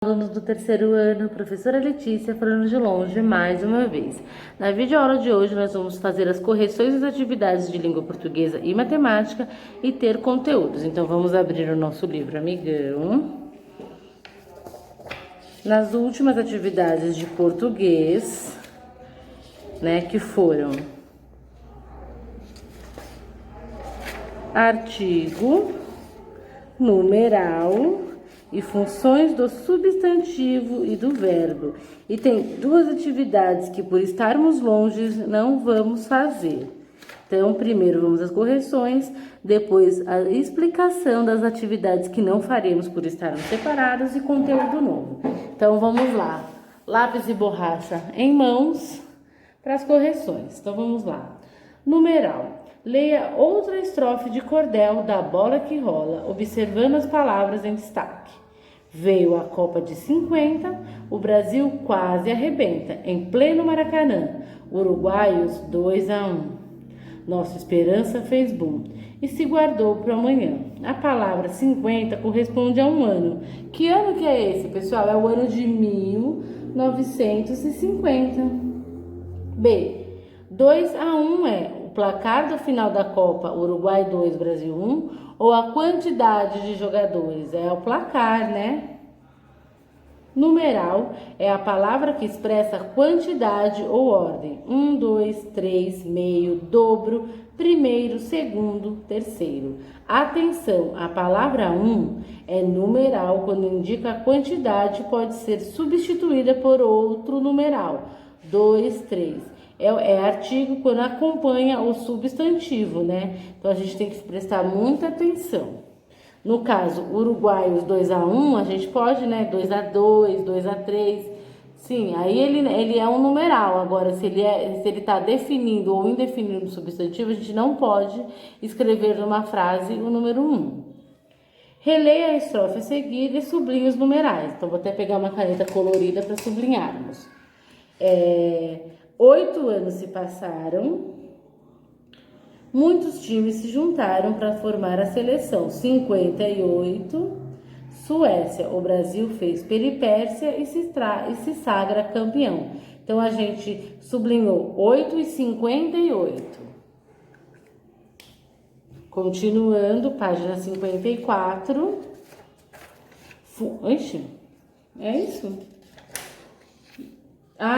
Alunos do terceiro ano, professora Letícia falando de longe mais uma vez. Na videoaula de hoje nós vamos fazer as correções das atividades de língua portuguesa e matemática e ter conteúdos. Então vamos abrir o nosso livro, amigão. Nas últimas atividades de português, que foram artigo, numeral e funções do substantivo e do verbo. E tem duas atividades que, por estarmos longe, não vamos fazer. Então, primeiro vamos às correções, depois a explicação das atividades que não faremos por estarmos separados e conteúdo novo. Então, vamos lá. Lápis e borracha em mãos para as correções. Então, vamos lá. Numeral. Leia outra estrofe de cordel da Bola que Rola, observando as palavras em destaque. Veio a Copa de 50, o Brasil quase arrebenta, em pleno Maracanã, uruguaios 2-1. Nossa esperança fez boom e se guardou para amanhã. A palavra 50 corresponde a um ano. Que ano que é esse, pessoal? É o ano de 1950. B. 2-1 é o placar do final da Copa, Uruguai 2, Brasil 1, ou a quantidade de jogadores? É o placar, né? Numeral é a palavra que expressa quantidade ou ordem. 1, 2, 3, meio, dobro, primeiro, segundo, terceiro. Atenção, a palavra 1 é numeral quando indica a quantidade, pode ser substituída por outro numeral. 2, 3. É artigo quando acompanha o substantivo, né? Então a gente tem que prestar muita atenção. No caso, uruguaios 2-1, a gente pode, 2-2, 2-3. Sim, aí ele é um numeral. Agora, se ele tá definindo ou indefinindo o substantivo, a gente não pode escrever numa frase o número 1. Releia a estrofe a seguir e sublinhe os numerais. Então, vou até pegar uma caneta colorida para sublinharmos. 8 anos se passaram, muitos times se juntaram para formar a seleção. 58, Suécia, o Brasil fez peripécia e se sagra campeão. Então, a gente sublinhou 8 e 58. Continuando, página 54. Oxe, é isso?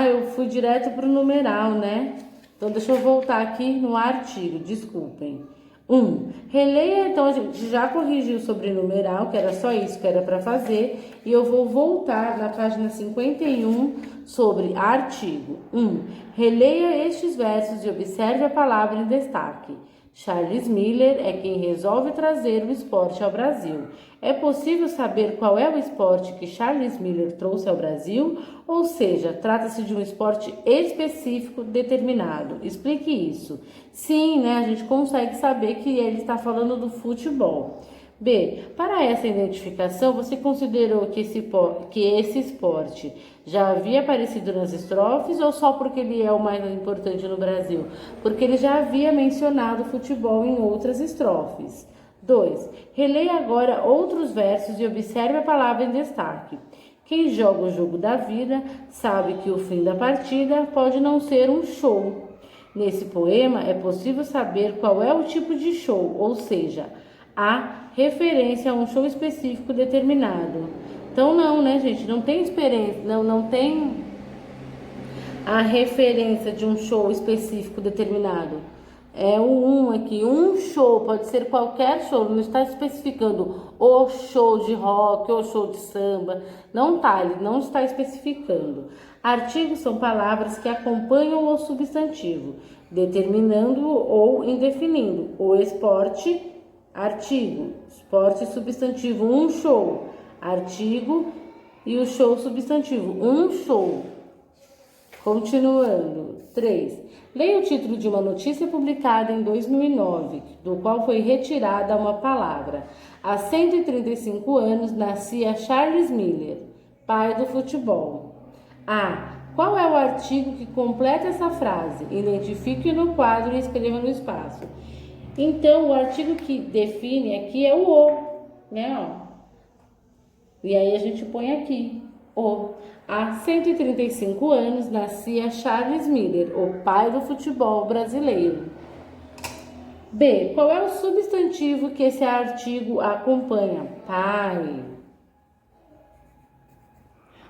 Eu fui direto para o numeral, né? Então, deixa eu voltar aqui no artigo, desculpem. 1. Releia, então a gente já corrigiu sobre numeral, que era só isso que era para fazer. E eu vou voltar na página 51 sobre artigo. 1. Releia estes versos e observe a palavra em destaque. Charles Miller é quem resolve trazer o esporte ao Brasil. É possível saber qual é o esporte que Charles Miller trouxe ao Brasil? Ou seja, trata-se de um esporte específico determinado. Explique isso. Sim, a gente consegue saber que ele está falando do futebol. B. Para essa identificação, você considerou que esse esporte já havia aparecido nas estrofes ou só porque ele é o mais importante no Brasil? Porque ele já havia mencionado futebol em outras estrofes. 2. Releia agora outros versos e observe a palavra em destaque. Quem joga o jogo da vida sabe que o fim da partida pode não ser um show. Nesse poema é possível saber qual é o tipo de show, ou seja, a referência a um show específico determinado. Então não, gente? Não tem experiência, não tem a referência de um show específico determinado. É o aqui, um show, pode ser qualquer show, não está especificando o show de rock, ou show de samba, ele não está especificando. Artigos são palavras que acompanham o substantivo, determinando ou indefinindo. O esporte, artigo, esporte substantivo, um show, artigo e o show substantivo, um show. Continuando. 3. Leia o título de uma notícia publicada em 2009, do qual foi retirada uma palavra. Há 135 anos nascia Charles Miller, pai do futebol. A. Qual é o artigo que completa essa frase? Identifique no quadro e escreva no espaço. Então, o artigo que define aqui é o, E aí a gente põe aqui. O. Há 135 anos nascia Charles Miller, o pai do futebol brasileiro. B. Qual é o substantivo que esse artigo acompanha? Pai.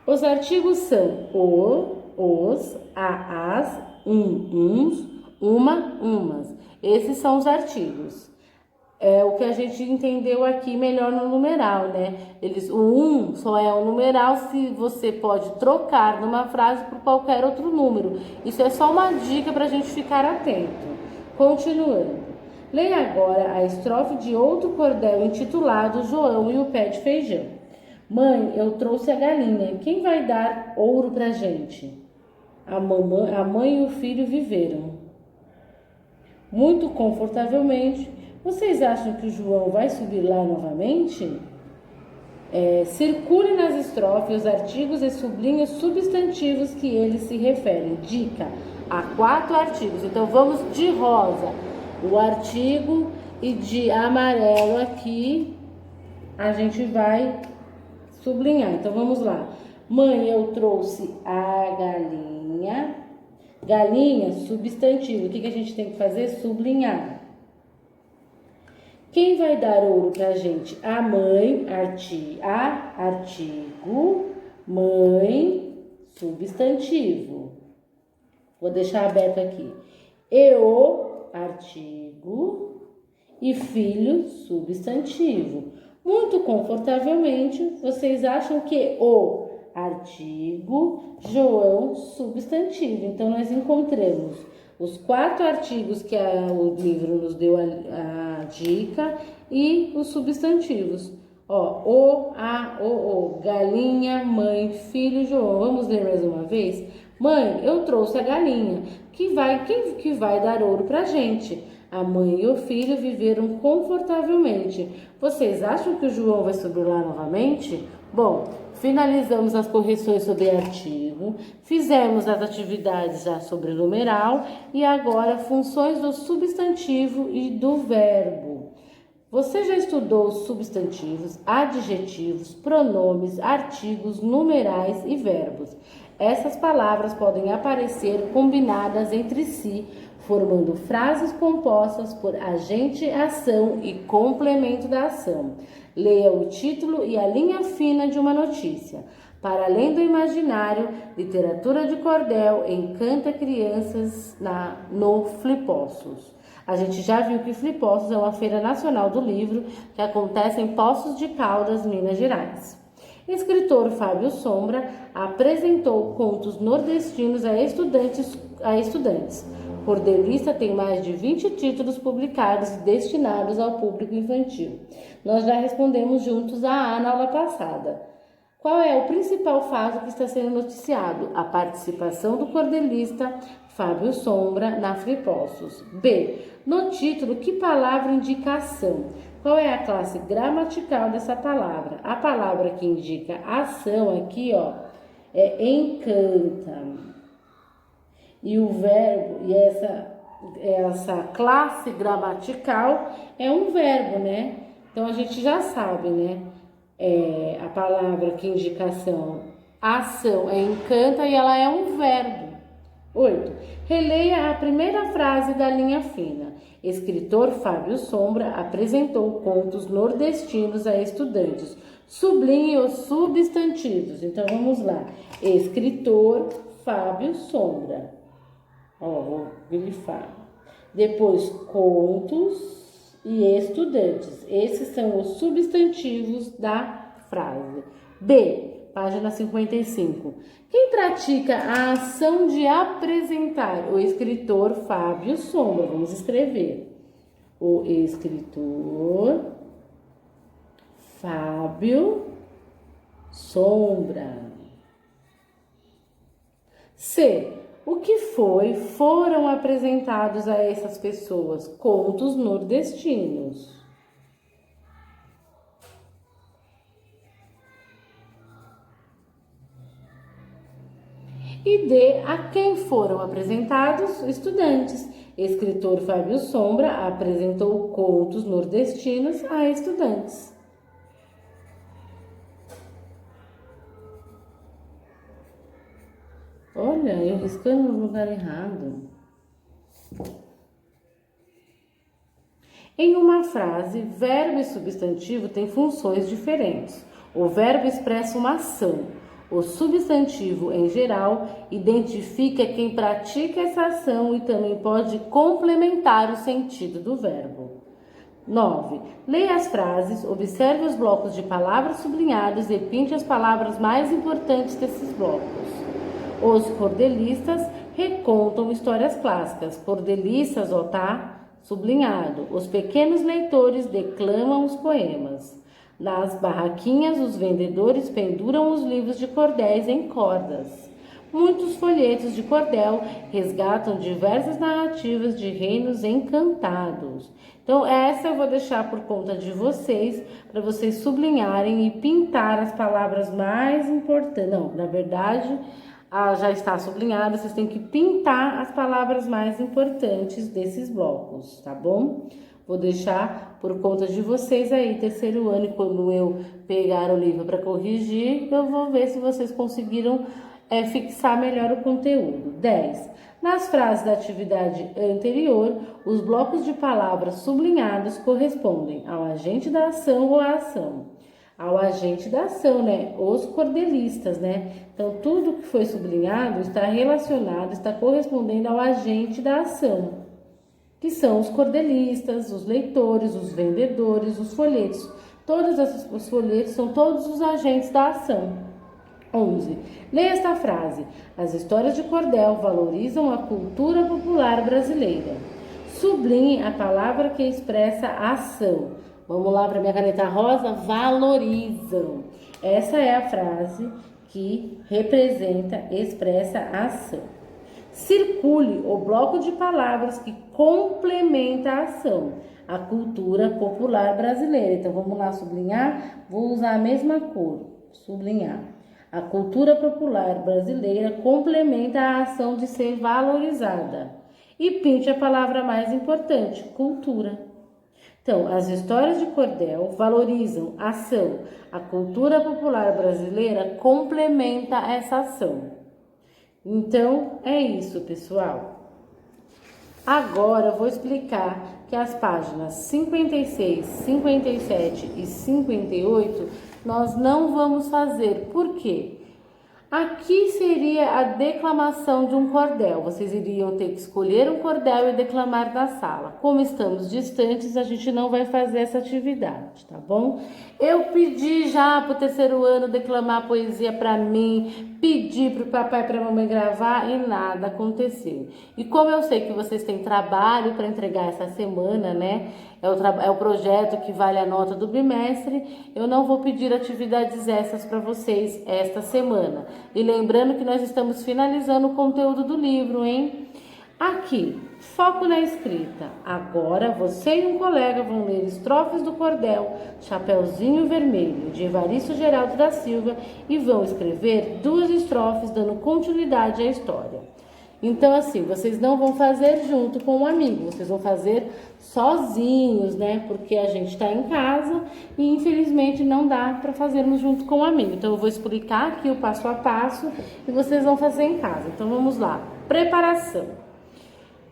Os artigos são o, os, as, uns, umas. Esses são os artigos. É o que a gente entendeu aqui melhor no numeral, né? O só é um numeral se você pode trocar numa frase por qualquer outro número. Isso é só uma dica para a gente ficar atento. Continuando. Leia agora a estrofe de outro cordel intitulado João e o Pé de Feijão. Mãe, eu trouxe a galinha. Quem vai dar ouro pra gente? A mãe e o filho viveram muito confortavelmente. Vocês acham que o João vai subir lá novamente? Circule nas estrofes os artigos e sublinhe os substantivos que eles se referem. Dica: há 4 artigos. Então vamos de rosa o artigo e de amarelo aqui a gente vai sublinhar. Então vamos lá. Mãe, eu trouxe a galinha. Galinha, substantivo. O que a gente tem que fazer? Sublinhar. Quem vai dar ouro pra gente? A mãe, artigo, mãe, substantivo. Vou deixar aberto aqui. Eu, artigo, e filho, substantivo. Muito confortavelmente, vocês acham que o artigo, João, substantivo. Então, nós encontramos os 4 artigos que o livro nos deu a dica e os substantivos. Ó, o, galinha, mãe, filho, João. Vamos ler mais uma vez? Mãe, eu trouxe a galinha. Quem que vai dar ouro pra gente? A mãe e o filho viveram confortavelmente. Vocês acham que o João vai subir lá novamente? Bom, finalizamos as correções sobre artigo, fizemos as atividades já sobre numeral e agora funções do substantivo e do verbo. Você já estudou os substantivos, adjetivos, pronomes, artigos, numerais e verbos. Essas palavras podem aparecer combinadas entre si, formando frases compostas por agente, ação e complemento da ação. Leia o título e a linha fina de uma notícia. Para além do imaginário, literatura de cordel encanta crianças no Flipossos. A gente já viu que Flipossos é uma feira nacional do livro que acontece em Poços de Caldas, Minas Gerais. Escritor Fábio Sombra apresentou contos nordestinos a estudantes. Cordelista tem mais de 20 títulos publicados e destinados ao público infantil. Nós já respondemos juntos na aula passada. Qual é o principal fato que está sendo noticiado? A participação do cordelista Fábio Sombra na Flipossos. B. No título, que palavra indica ação? Qual é a classe gramatical dessa palavra? A palavra que indica ação aqui, é encanta. E o verbo, e essa classe gramatical é um verbo, né? Então a gente já sabe, né? A palavra que indica ação é encanta e ela é um verbo. 8. Releia a primeira frase da linha fina. Escritor Fábio Sombra apresentou contos nordestinos a estudantes. Sublinhe os substantivos. Então vamos lá. Escritor Fábio Sombra. Vou grifar. Depois, contos e estudantes. Esses são os substantivos da frase. B, página 55. Quem pratica a ação de apresentar? O escritor Fábio Sombra. Vamos escrever. O escritor Fábio Sombra. C. O que foram apresentados a essas pessoas? Contos nordestinos. E D, a quem foram apresentados? Estudantes. Escritor Fábio Sombra apresentou contos nordestinos a estudantes. Olha, eu riscando no lugar errado. Em uma frase, verbo e substantivo têm funções diferentes. O verbo expressa uma ação. O substantivo, em geral, identifica quem pratica essa ação e também pode complementar o sentido do verbo. 9. Leia as frases, observe os blocos de palavras sublinhadas e pinte as palavras mais importantes desses blocos. Os cordelistas recontam histórias clássicas. Cordelistas, ó, tá? Sublinhado. Os pequenos leitores declamam os poemas. Nas barraquinhas, os vendedores penduram os livros de cordéis em cordas. Muitos folhetos de cordel resgatam diversas narrativas de reinos encantados. Então, essa eu vou deixar por conta de vocês, para vocês sublinharem e pintar as palavras mais importantes. Não, na verdade, já está sublinhada, vocês têm que pintar as palavras mais importantes desses blocos, tá bom? Vou deixar por conta de vocês aí, terceiro ano, e quando eu pegar o livro para corrigir, eu vou ver se vocês conseguiram fixar melhor o conteúdo. 10. Nas frases da atividade anterior, os blocos de palavras sublinhados correspondem ao agente da ação ou à ação. Ao agente da ação, né? Os cordelistas, né? Então, tudo que foi sublinhado está relacionado, está correspondendo ao agente da ação, que são os cordelistas, os leitores, os vendedores, os folhetos. Todos os folhetos são todos os agentes da ação. 11. Leia esta frase. As histórias de cordel valorizam a cultura popular brasileira. Sublinhe a palavra que expressa a ação. Vamos lá para minha caneta rosa? Valorizam. Essa é a frase que representa, expressa a ação. Circule o bloco de palavras que complementa a ação. A cultura popular brasileira. Então, vamos lá sublinhar? Vou usar a mesma cor. Sublinhar. A cultura popular brasileira complementa a ação de ser valorizada. E pinte a palavra mais importante, cultura. Então, as histórias de cordel valorizam a ação. A cultura popular brasileira complementa essa ação. Então, é isso, pessoal. Agora eu vou explicar que as páginas 56, 57 e 58 nós não vamos fazer. Por quê? Aqui seria a declamação de um cordel. Vocês iriam ter que escolher um cordel e declamar na sala. Como estamos distantes, a gente não vai fazer essa atividade, tá bom? Eu pedi já para o terceiro ano declamar poesia para mim, pedi para o papai e para a mamãe gravar e nada aconteceu. E como eu sei que vocês têm trabalho para entregar essa semana, né? É o projeto que vale a nota do bimestre. Eu não vou pedir atividades essas para vocês esta semana. E lembrando que nós estamos finalizando o conteúdo do livro, hein? Aqui, foco na escrita. Agora você e um colega vão ler estrofes do cordel Chapeuzinho Vermelho, de Evaristo Geraldo da Silva, e vão escrever 2 estrofes dando continuidade à história. Então, assim, vocês não vão fazer junto com um amigo, vocês vão fazer sozinhos, né? Porque a gente está em casa e, infelizmente, não dá para fazermos junto com um amigo. Então, eu vou explicar aqui o passo a passo e vocês vão fazer em casa. Então, vamos lá. Preparação.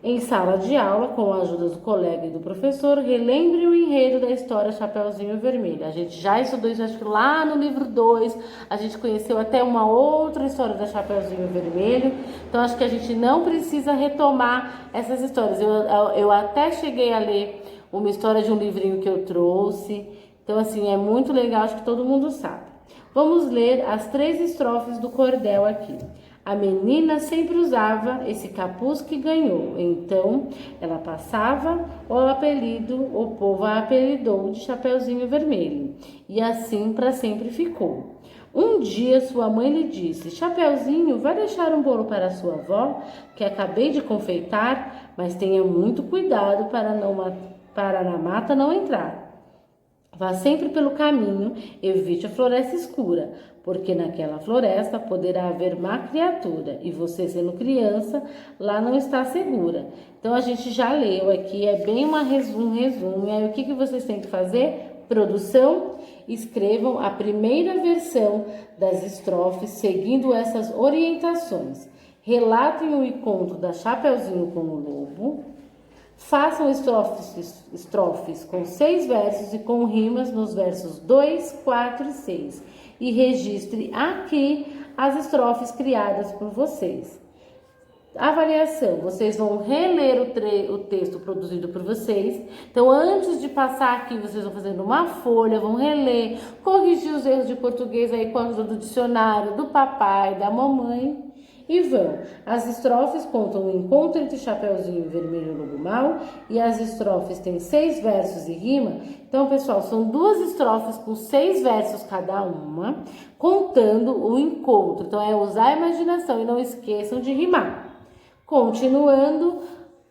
Em sala de aula, com a ajuda do colega e do professor, relembre o enredo da história Chapeuzinho Vermelho. A gente já estudou isso, acho que lá no livro 2, a gente conheceu até uma outra história da Chapeuzinho Vermelho. Então, acho que a gente não precisa retomar essas histórias. Eu até cheguei a ler uma história de um livrinho que eu trouxe. Então, assim, é muito legal, acho que todo mundo sabe. Vamos ler as 3 estrofes do cordel aqui. A menina sempre usava esse capuz que ganhou, então ela passava o povo a apelidou de Chapeuzinho Vermelho, e assim para sempre ficou. Um dia sua mãe lhe disse: Chapeuzinho, vai deixar um bolo para sua avó, que acabei de confeitar, mas tenha muito cuidado para na mata não entrar. Vá sempre pelo caminho, evite a floresta escura, porque naquela floresta poderá haver má criatura, e você, sendo criança, lá não está segura. Então, a gente já leu aqui, é bem um resumo. E aí, o que vocês têm que fazer? Produção, escrevam a primeira versão das estrofes, seguindo essas orientações. relatem o encontro da Chapeuzinho com o lobo, façam estrofes com 6 versos e com rimas nos versos 2, 4 e 6 e registre aqui as estrofes criadas por vocês. Avaliação, vocês vão reler o texto produzido por vocês. Então, antes de passar aqui, vocês vão fazer uma folha, vão reler, corrigir os erros de português aí com a ajuda do dicionário, do papai, da mamãe. E vão. As estrofes contam o encontro entre Chapeuzinho Vermelho e Lobo Mau. E as estrofes têm 6 versos e rima. Então, pessoal, são 2 estrofes com 6 versos cada uma, contando o encontro. Então, é usar a imaginação e não esqueçam de rimar. Continuando,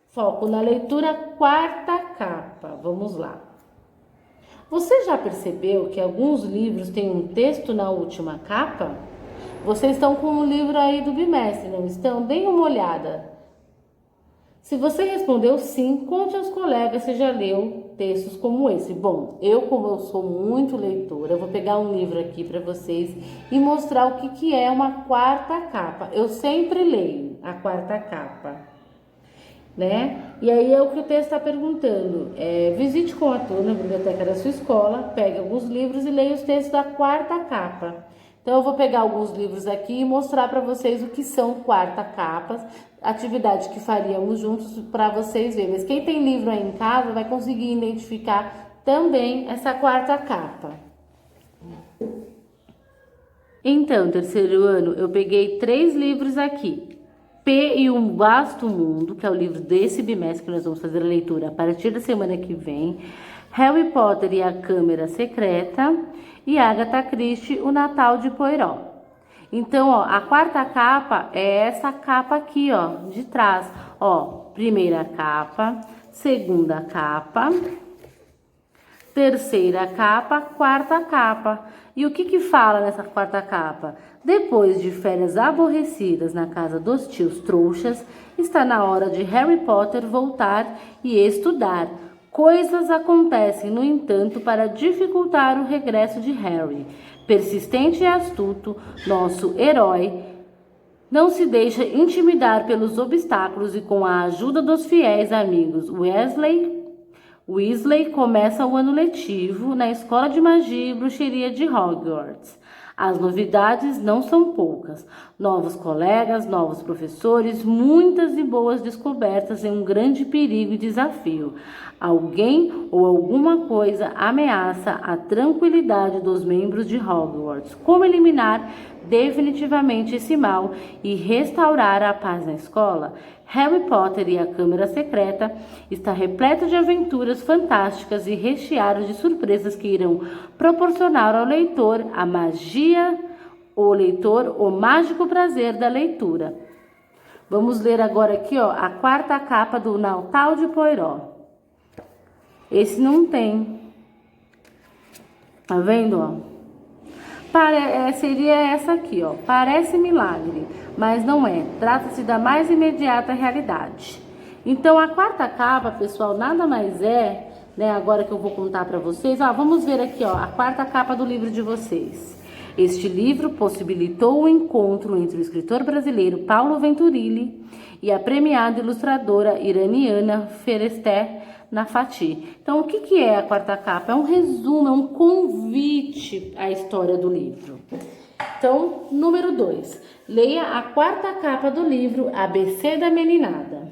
foco na leitura, 4ª capa. Vamos lá. Você já percebeu que alguns livros têm um texto na última capa? Vocês estão com o livro aí do bimestre, não estão? Deem uma olhada. Se você respondeu sim, conte aos colegas se já leu textos como esse. Bom, como eu sou muito leitora, eu vou pegar um livro aqui para vocês e mostrar o que é uma 4ª capa. Eu sempre leio a 4ª capa, né? E aí é o que o texto está perguntando. Visite com a turma a biblioteca da sua escola, pegue alguns livros e leia os textos da 4ª capa. Então, eu vou pegar alguns livros aqui e mostrar para vocês o que são 4ª capas, atividade que faríamos juntos para vocês verem. Mas quem tem livro aí em casa vai conseguir identificar também essa 4ª capa. Então, terceiro ano, eu peguei 3 livros aqui. P e um Vasto Mundo, que é o livro desse bimestre que nós vamos fazer a leitura a partir da semana que vem. Harry Potter e a Câmara Secreta e Agatha Christie, O Natal de Poirot. Então, ó, a 4ª capa é essa capa aqui, ó, de trás. Ó, primeira capa, segunda capa, terceira capa, 4ª capa. E o que fala nessa 4ª capa? Depois de férias aborrecidas na casa dos tios trouxas, está na hora de Harry Potter voltar e estudar. Coisas acontecem, no entanto, para dificultar o regresso de Harry. Persistente e astuto, nosso herói não se deixa intimidar pelos obstáculos e, com a ajuda dos fiéis amigos Weasley, começa o ano letivo na Escola de Magia e Bruxaria de Hogwarts. As novidades não são poucas. Novos colegas, novos professores, muitas e boas descobertas em um grande perigo e desafio. Alguém ou alguma coisa ameaça a tranquilidade dos membros de Hogwarts. Como eliminar definitivamente esse mal e restaurar a paz na escola? Harry Potter e a Câmara Secreta está repleto de aventuras fantásticas e recheado de surpresas que irão proporcionar ao leitor o mágico prazer da leitura. Vamos ler agora aqui, ó, a 4ª capa do Natal de Poirot. Esse não tem. Tá vendo, ó? Seria essa aqui, ó. Parece milagre, mas não é. Trata-se da mais imediata realidade. Então, a 4ª capa, pessoal, nada mais é, né? Agora que eu vou contar para vocês, ó, vamos ver aqui, ó, a 4ª capa do livro de vocês. Este livro possibilitou o encontro entre o escritor brasileiro Paulo Venturilli e a premiada ilustradora iraniana Feresteh Nafati. Então, o que é a 4ª capa? É um resumo, é um convite à história do livro. Então, número 2. Leia a 4ª capa do livro ABC da Meninada.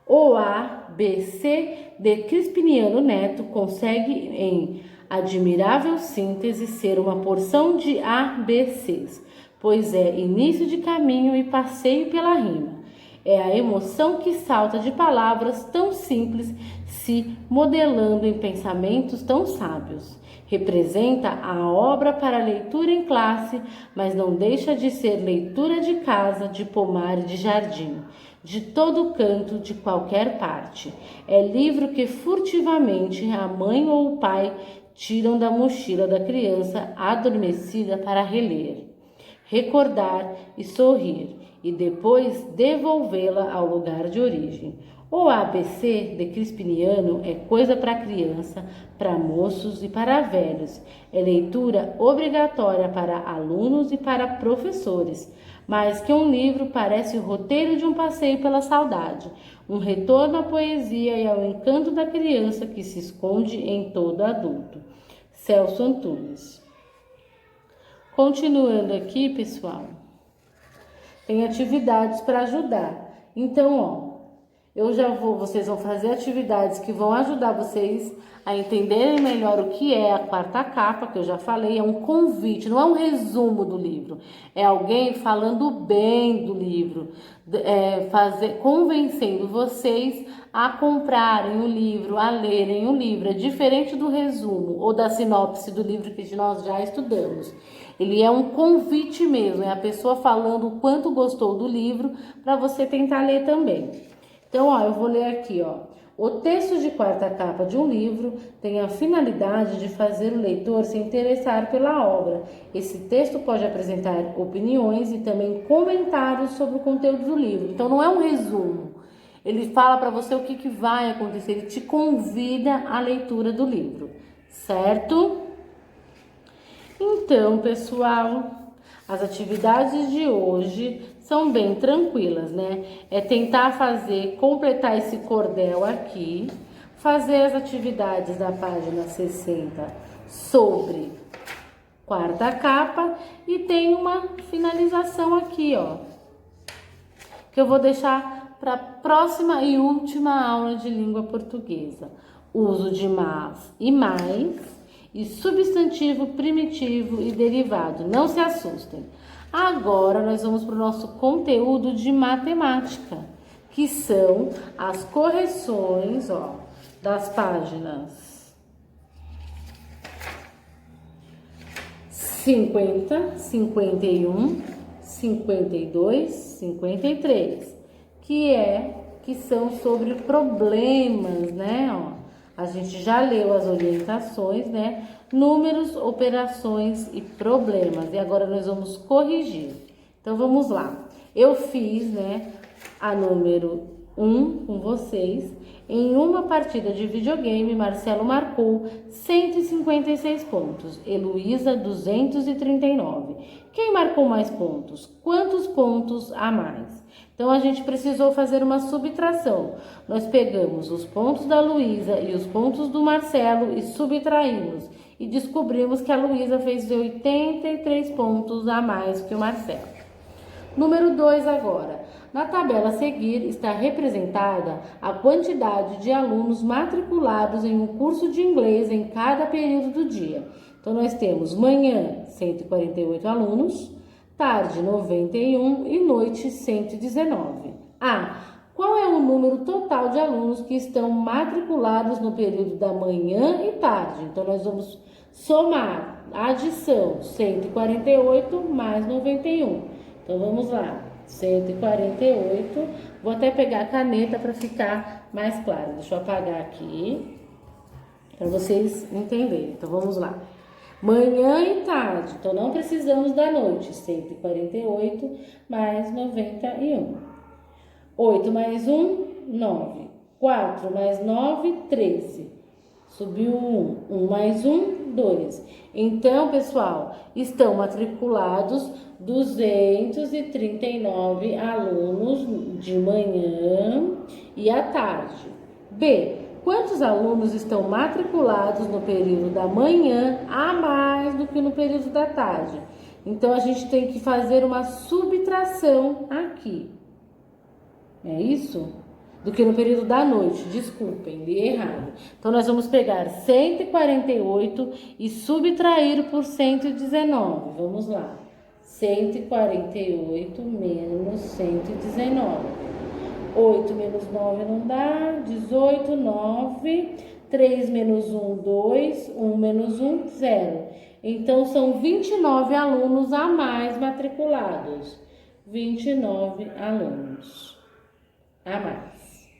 O ABC de Crispiniano Neto consegue, em admirável síntese, ser uma porção de ABCs, pois é início de caminho e passeio pela rima. É a emoção que salta de palavras tão simples, se modelando em pensamentos tão sábios. Representa a obra para leitura em classe, mas não deixa de ser leitura de casa, de pomar e de jardim, de todo canto, de qualquer parte. É livro que furtivamente a mãe ou o pai tiram da mochila da criança adormecida para reler, recordar e sorrir, e depois devolvê-la ao lugar de origem. O ABC de Crispiniano é coisa para criança, para moços e para velhos. É leitura obrigatória para alunos e para professores. Mais que um livro, parece o roteiro de um passeio pela saudade, um retorno à poesia e ao encanto da criança que se esconde em todo adulto. Celso Antunes. Continuando aqui, pessoal, tem atividades para ajudar. Então, vocês vão fazer atividades que vão ajudar vocês a entenderem melhor o que é a quarta capa, que eu já falei, é um convite, não é um resumo do livro, é alguém falando bem do livro, convencendo vocês a comprarem o livro, a lerem o livro. É diferente do resumo ou da sinopse do livro que nós já estudamos. Ele é um convite mesmo, é a pessoa falando o quanto gostou do livro para você tentar ler também. Então, eu vou ler aqui, O texto de quarta capa de um livro tem a finalidade de fazer o leitor se interessar pela obra. Esse texto pode apresentar opiniões e também comentários sobre o conteúdo do livro. Então, não é um resumo. Ele fala para você o que vai acontecer, ele te convida à leitura do livro, certo? Então, pessoal, as atividades de hoje são bem tranquilas, né? É tentar completar esse cordel aqui, fazer as atividades da página 60 sobre quarta capa e tem uma finalização aqui, que eu vou deixar para a próxima e última aula de língua portuguesa. Uso de mas e mais e substantivo primitivo e derivado. Não se assustem. Agora nós vamos para o nosso conteúdo de matemática, que são as correções, das páginas 50, 51, 52, 53, que são sobre problemas, né? A gente já leu as orientações, né? Números, operações e problemas. E agora nós vamos corrigir. Então, vamos lá. Eu fiz, a número 1 com vocês. Em uma partida de videogame, Marcelo marcou 156 pontos. Heloísa, 239. Quem marcou mais pontos? Quantos pontos a mais? Então, a gente precisou fazer uma subtração. Nós pegamos os pontos da Luísa e os pontos do Marcelo e subtraímos. E descobrimos que a Luísa fez 83 pontos a mais que o Marcelo. Número 2 agora. Na tabela a seguir está representada a quantidade de alunos matriculados em um curso de inglês em cada período do dia. Então, nós temos manhã, 148 alunos, tarde, 91 e noite, 119. Qual é o número total de alunos que estão matriculados no período da manhã e tarde? Então, nós vamos somar a adição 148 mais 91. Então, vamos lá. 148. Vou até pegar a caneta para ficar mais claro. Deixa eu apagar aqui para vocês entenderem. Então, vamos lá. Manhã e tarde. Então, não precisamos da noite. 148 mais 91. 8 mais 1, 9. 4 mais 9, 13. Subiu 1. 1 mais 1, 2. Então, pessoal, estão matriculados 239 alunos de manhã e à tarde. B. Quantos alunos estão matriculados no período da manhã a mais do que no período da tarde? Então, a gente tem que fazer uma subtração aqui. É isso? Do que no período da noite, desculpem, li errado. Então, nós vamos pegar 148 e subtrair por 119. Vamos lá. 148 menos 119. 8 menos 9 não dá. 18, 9. 3 menos 1, 2. 1 menos 1, 0. Então, são 29 alunos a mais matriculados. 29 alunos a mais.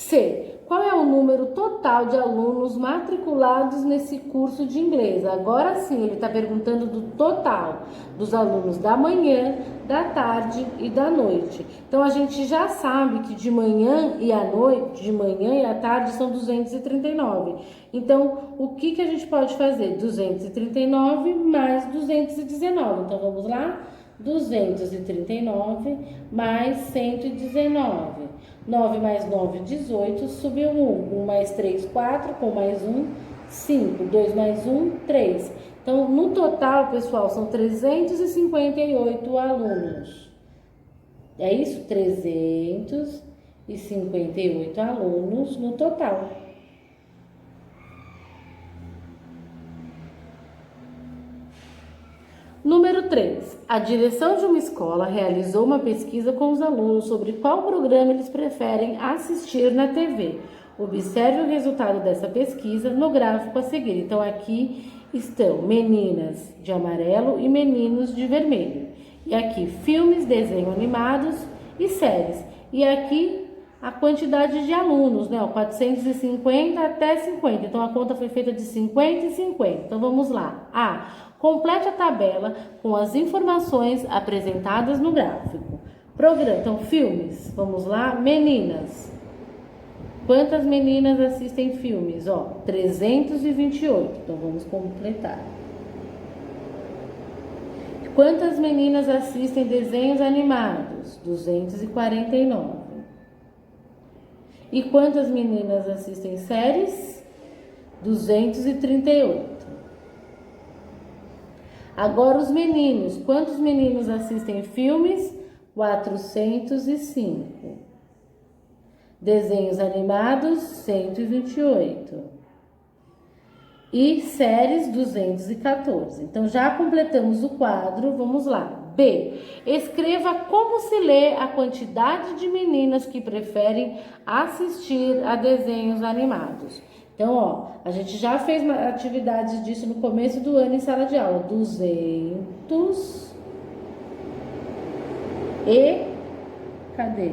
C. Qual é o número total de alunos matriculados nesse curso de inglês? Agora sim, ele está perguntando do total dos alunos da manhã, da tarde e da noite. Então, a gente já sabe que de manhã e à noite, de manhã e à tarde são 239. Então, o que a gente pode fazer? 239 mais 219. Então, vamos lá? 239 mais 119. 9 mais 9, 18, subiu 1. 1 mais 3, 4, com mais 1, 5. 2 mais 1, 3. Então, no total, pessoal, são 358 alunos. É isso? 358 alunos no total. Número 3. A direção de uma escola realizou uma pesquisa com os alunos sobre qual programa eles preferem assistir na TV. Observe o resultado dessa pesquisa no gráfico a seguir. Então, aqui estão meninas de amarelo e meninos de vermelho. E aqui, filmes, desenhos animados e séries. E aqui, a quantidade de alunos, né? 450 até 50. Então, a conta foi feita de 50 e 50. Então, vamos lá. A. Complete a tabela com as informações apresentadas no gráfico. Programa. Então, filmes. Vamos lá. Meninas. Quantas meninas assistem filmes? 328. Então, vamos completar. Quantas meninas assistem desenhos animados? 249. E quantas meninas assistem séries? 238. Agora os meninos. Quantos meninos assistem filmes? 405. Desenhos animados? 128. E séries? 214. Então, já completamos o quadro. Vamos lá. B. Escreva como se lê a quantidade de meninas que preferem assistir a desenhos animados. Então, a gente já fez uma atividade disso no começo do ano em sala de aula. 200 e... Cadê?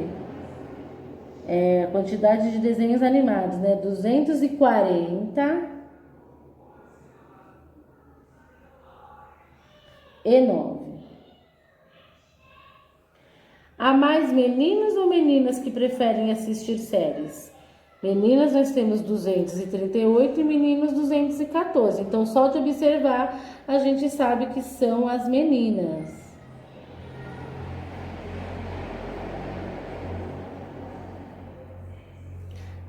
A quantidade de desenhos animados, né? 240 e 9. Há mais meninos ou meninas que preferem assistir séries? Meninas nós temos 238 e meninos 214. Então, só de observar, a gente sabe que são as meninas.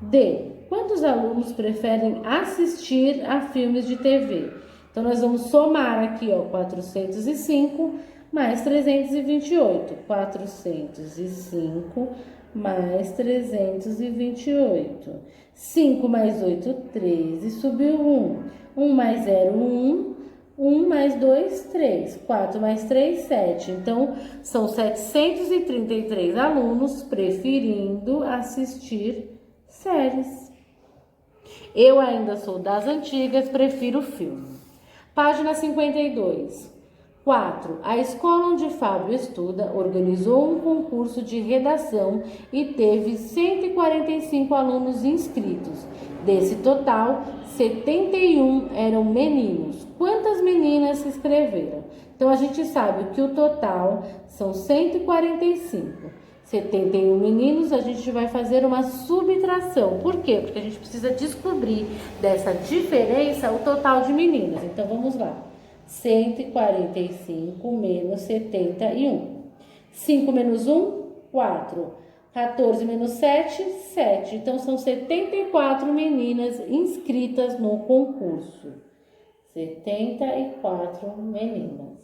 D. Quantos alunos preferem assistir a filmes de TV? Então, nós vamos somar aqui, 405 mais 328. 405 mais 328. 5 mais 8, 13. Subiu 1. 1 mais 0, 1. 1 mais 2, 3. 4 mais 3, 7. Então, são 733 alunos preferindo assistir séries. Eu ainda sou das antigas, prefiro filme. Página 52. 4. A escola onde Fábio estuda organizou um concurso de redação e teve 145 alunos inscritos. Desse total, 71 eram meninos. Quantas meninas se inscreveram? Então, a gente sabe que o total são 145. 71 meninos, a gente vai fazer uma subtração. Por quê? Porque a gente precisa descobrir dessa diferença o total de meninas. Então, vamos lá. 145 menos 71. 5 menos 1, 4. 14 menos 7, 7. Então, são 74 meninas inscritas no concurso. 74 meninas.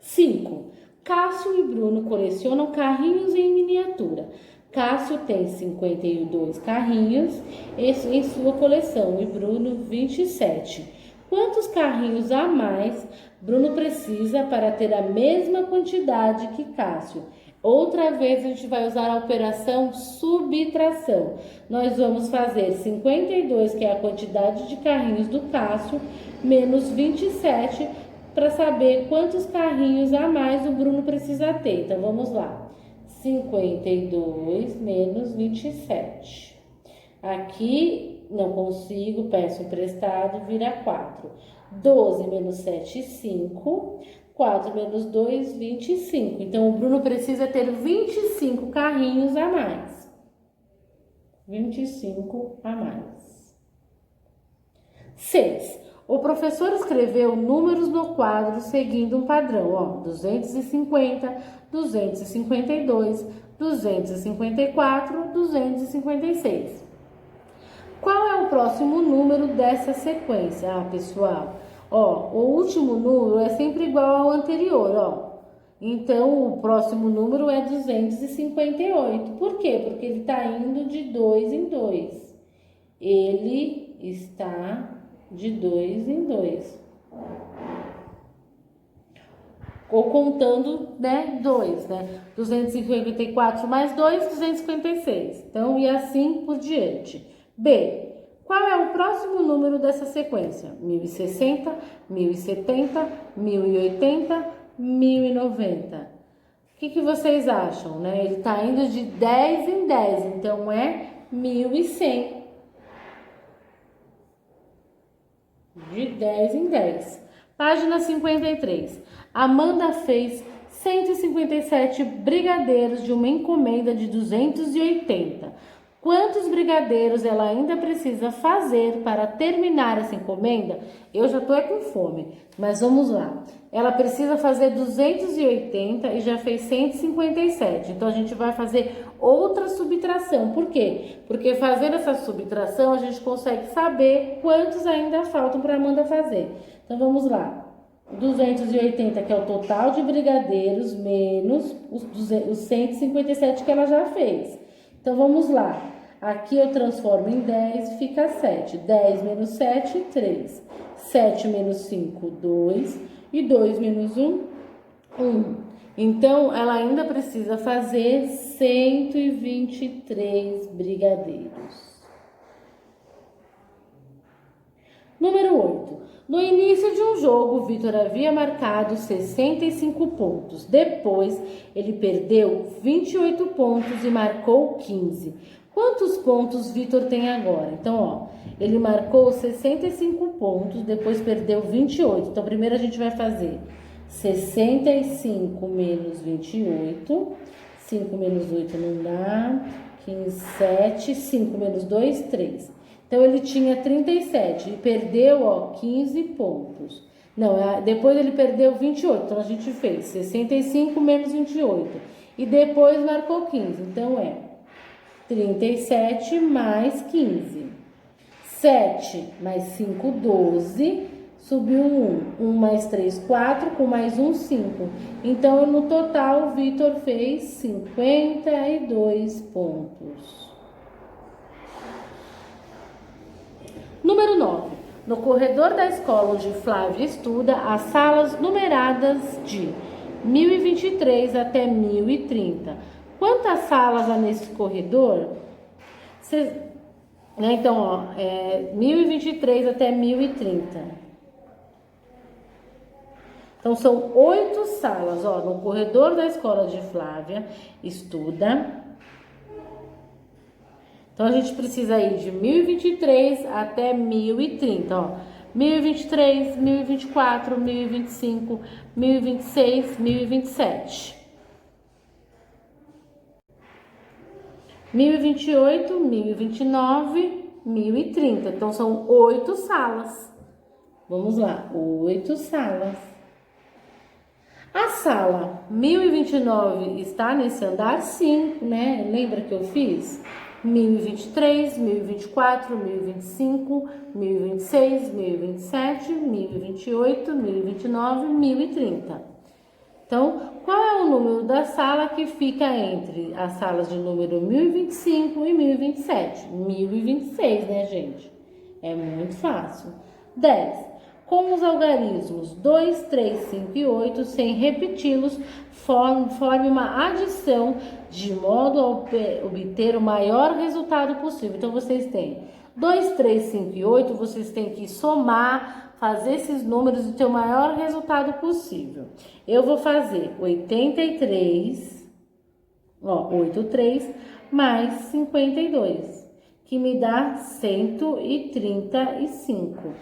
5. Cássio e Bruno colecionam carrinhos em miniatura. Cássio tem 52 carrinhos em sua coleção e Bruno 27. Quantos carrinhos a mais Bruno precisa para ter a mesma quantidade que Cássio? Outra vez a gente vai usar a operação subtração. Nós vamos fazer 52, que é a quantidade de carrinhos do Cássio, menos 27, para saber quantos carrinhos a mais o Bruno precisa ter. Então, vamos lá. 52 menos 27. Aqui não consigo, peço emprestado, vira 4. 12 menos 7, 5. 4 menos 2, 25. Então, o Bruno precisa ter 25 carrinhos a mais. 25 a mais. 6. O professor escreveu números no quadro seguindo um padrão, ó, 250, 252, 254, 256. Qual é o próximo número dessa sequência? Ah, pessoal, ó, o último número é sempre igual ao anterior, ó. Então, o próximo número é 258. Por quê? Porque ele está indo de 2 em 2. Ele está de 2 em 2. Ou contando, né, 2, né? 254 mais 2, 256. Então, e assim por diante. B. Qual é o próximo número dessa sequência? 1060, 1070, 1080, 1090. O que vocês acham, né? Ele está indo de 10 em 10, então é 1100. De 10 em 10. Página 53. Amanda fez 157 brigadeiros de uma encomenda de 280. Quantos brigadeiros ela ainda precisa fazer para terminar essa encomenda? Eu já tô com fome, mas vamos lá. Ela precisa fazer 280 e já fez 157. Então, a gente vai fazer outra subtração. Por quê? Porque fazendo essa subtração, a gente consegue saber quantos ainda faltam para a Amanda fazer. Então, vamos lá. 280, que é o total de brigadeiros, menos os 157 que ela já fez. Então, vamos lá. Aqui eu transformo em 10, fica 7. 10 menos 7, 3. 7 menos 5, 2. E 2 menos 1, 1. Então, ela ainda precisa fazer 123 brigadeiros. Número 8. No início de um jogo, o Vitor havia marcado 65 pontos. Depois, ele perdeu 28 pontos e marcou 15. Quantos pontos Vitor tem agora? Então, ó, ele marcou 65 pontos, depois perdeu 28. Então, primeiro a gente vai fazer 65 menos 28. 5 menos 8 não dá. 15, 7. 5 menos 2, 3. Então, ele tinha 37 e perdeu, ó, 15 pontos. Não, depois ele perdeu 28. Então, a gente fez 65 menos 28. E depois marcou 15. Então, é 37 mais 15. 7 mais 5, 12. Subiu 1. 1 mais 3, 4. Com mais 1, 5. Então, no total, o Vitor fez 52 pontos. Número 9. No corredor da escola onde Flávia estuda, as salas numeradas de 1023 até 1030. Quantas salas há nesse corredor? Então, ó, 1023 até 1030. Então, são 8 salas, ó, no corredor da escola de Flávia estuda. Então, a gente precisa ir de 1023 até 1030, ó. 1023, 1024, 1025, 1026, 1027. 1028, 1029, 1030. Então, são 8 salas. Vamos lá, 8 salas. A sala 1029 está nesse andar? Sim, né? Lembra que eu fiz? 1023, 1024, 1025, 1026, 1027, 1028, 1029, 1030. Então, qual é o número da sala que fica entre as salas de número 1025 e 1027? 1026, né, gente? É muito fácil. 10. Com os algarismos 2, 3, 5 e 8, sem repeti-los, forme uma adição de modo a obter o maior resultado possível. Então, vocês têm 2, 3, 5 e 8, vocês têm que somar, fazer esses números e ter o maior resultado possível. Eu vou fazer 83 Ó, 83 mais 52, que me dá 135.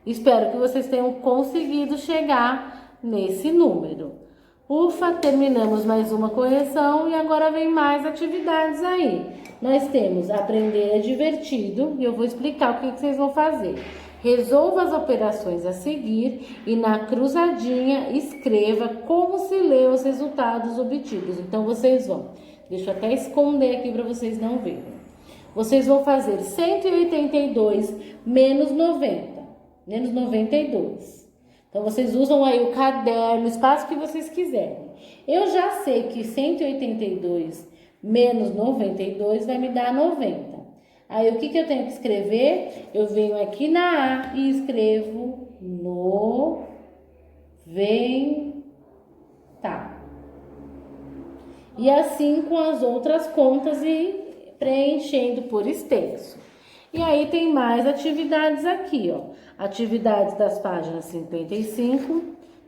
Espero que vocês tenham conseguido chegar nesse número. Ufa, terminamos mais uma correção e agora vem mais atividades aí. Nós temos aprender é divertido e eu vou explicar o que vocês vão fazer. Resolva as operações a seguir e na cruzadinha escreva como se lê os resultados obtidos. Então vocês vão, deixa eu até esconder aqui para vocês não verem. Vocês vão fazer 182 menos 90, menos 92. Então, vocês usam aí o caderno, o espaço que vocês quiserem. Eu já sei que 182 menos 92 vai me dar 90. Aí, o que eu tenho que escrever? Eu venho aqui na A e escrevo 90. E assim com as outras contas e preenchendo por extenso. E aí tem mais atividades aqui, ó. Atividades das páginas 55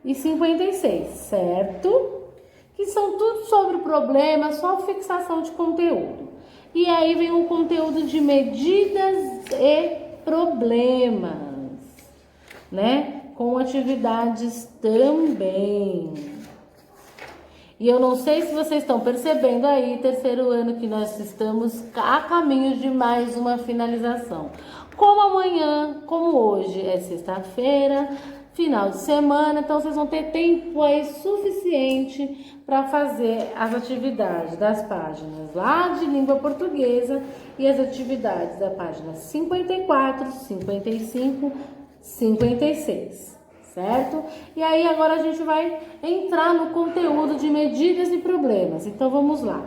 e 56, certo? Que são tudo sobre problema, só fixação de conteúdo. E aí vem o conteúdo de medidas e problemas, né? Com atividades também. E eu não sei se vocês estão percebendo aí, terceiro ano que nós estamos a caminho de mais uma finalização. Como amanhã, como hoje é sexta-feira, final de semana, então vocês vão ter tempo aí suficiente para fazer as atividades das páginas lá de língua portuguesa e as atividades da página 54, 55, 56. Certo? E aí agora a gente vai entrar no conteúdo de medidas e problemas. Então vamos lá.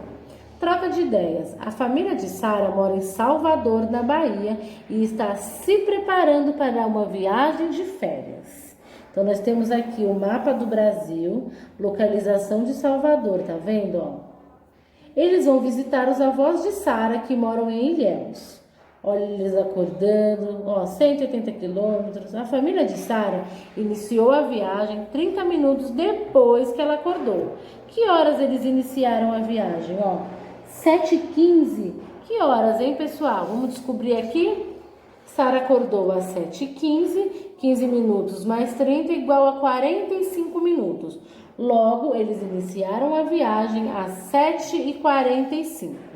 Troca de ideias. A família de Sara mora em Salvador, na Bahia, e está se preparando para uma viagem de férias. Então nós temos aqui o mapa do Brasil, localização de Salvador, tá vendo, ó? Eles vão visitar os avós de Sara que moram em Ilhéus. Olha eles acordando, ó, 180 quilômetros. A família de Sara iniciou a viagem 30 minutos depois que ela acordou. Que horas eles iniciaram a viagem? Ó, 7h15. Que horas, hein, pessoal? Vamos descobrir aqui. Sara acordou às 7h15, 15 minutos mais 30 igual a 45 minutos. Logo, eles iniciaram a viagem às 7h45.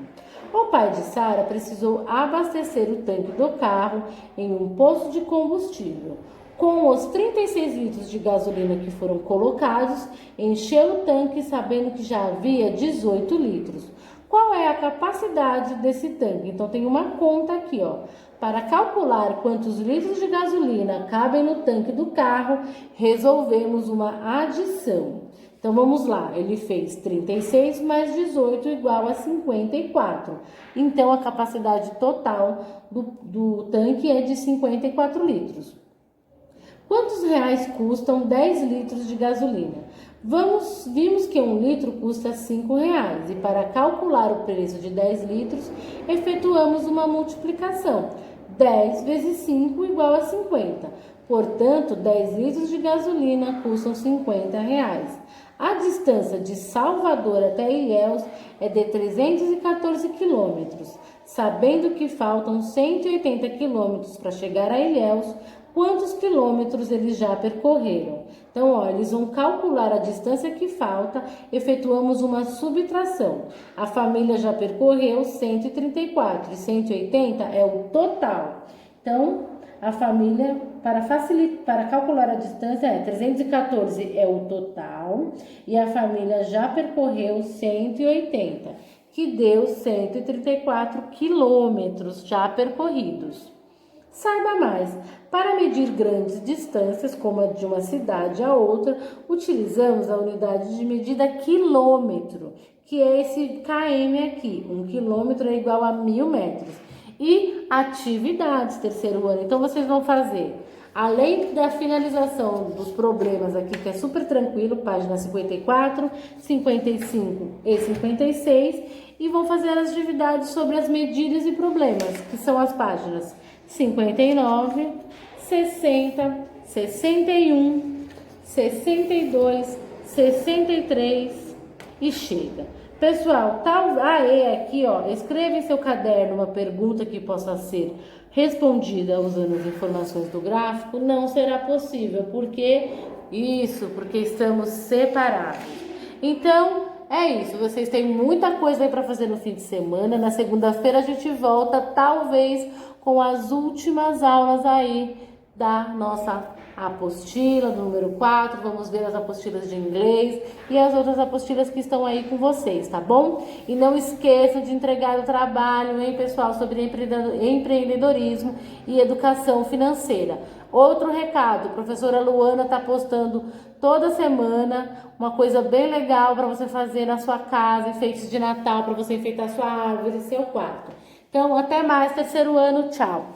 O pai de Sara precisou abastecer o tanque do carro em um posto de combustível. Com os 36 litros de gasolina que foram colocados, encheu o tanque sabendo que já havia 18 litros. Qual é a capacidade desse tanque? Então tem uma conta aqui, ó. Para calcular quantos litros de gasolina cabem no tanque do carro, resolvemos uma adição. Então, vamos lá, ele fez 36 mais 18 igual a 54. Então, a capacidade total do tanque é de 54 litros. Quantos reais custam 10 litros de gasolina? Vimos que 1 litro custa 5 reais. E para calcular o preço de 10 litros, efetuamos uma multiplicação. 10 vezes 5 igual a 50. Portanto, 10 litros de gasolina custam 50 reais. A distância de Salvador até Ilhéus é de 314 quilômetros. Sabendo que faltam 180 quilômetros para chegar a Ilhéus, quantos quilômetros eles já percorreram? Então, ó, eles vão calcular a distância que falta, efetuamos uma subtração. A família já percorreu 134 e 180 é o total. Então, a família, para calcular a distância, 314 é o total e a família já percorreu 180, que deu 134 quilômetros já percorridos. Saiba mais, para medir grandes distâncias, como a de uma cidade a outra, utilizamos a unidade de medida quilômetro, que é esse km aqui. 1 quilômetro é igual a 1000 metros. E atividades, terceiro ano. Então, vocês vão fazer, além da finalização dos problemas aqui, que é super tranquilo, página 54, 55 e 56, e vão fazer as atividades sobre as medidas e problemas, que são as páginas 59, 60, 61, 62, 63 e chega. Pessoal, tal aqui, ó, escreva em seu caderno uma pergunta que possa ser respondida usando as informações do gráfico, não será possível, porque estamos separados. Então, é isso, vocês têm muita coisa aí para fazer no fim de semana. Na segunda-feira a gente volta, talvez com as últimas aulas aí da nossa apostila, do número 4. Vamos ver as apostilas de inglês e as outras apostilas que estão aí com vocês, tá bom? E não esqueçam de entregar o trabalho, hein, pessoal, sobre empreendedorismo e educação financeira. Outro recado, a professora Luana tá postando toda semana uma coisa bem legal para você fazer na sua casa, enfeites de Natal, para você enfeitar sua árvore, seu quarto. Então, até mais, terceiro ano, tchau!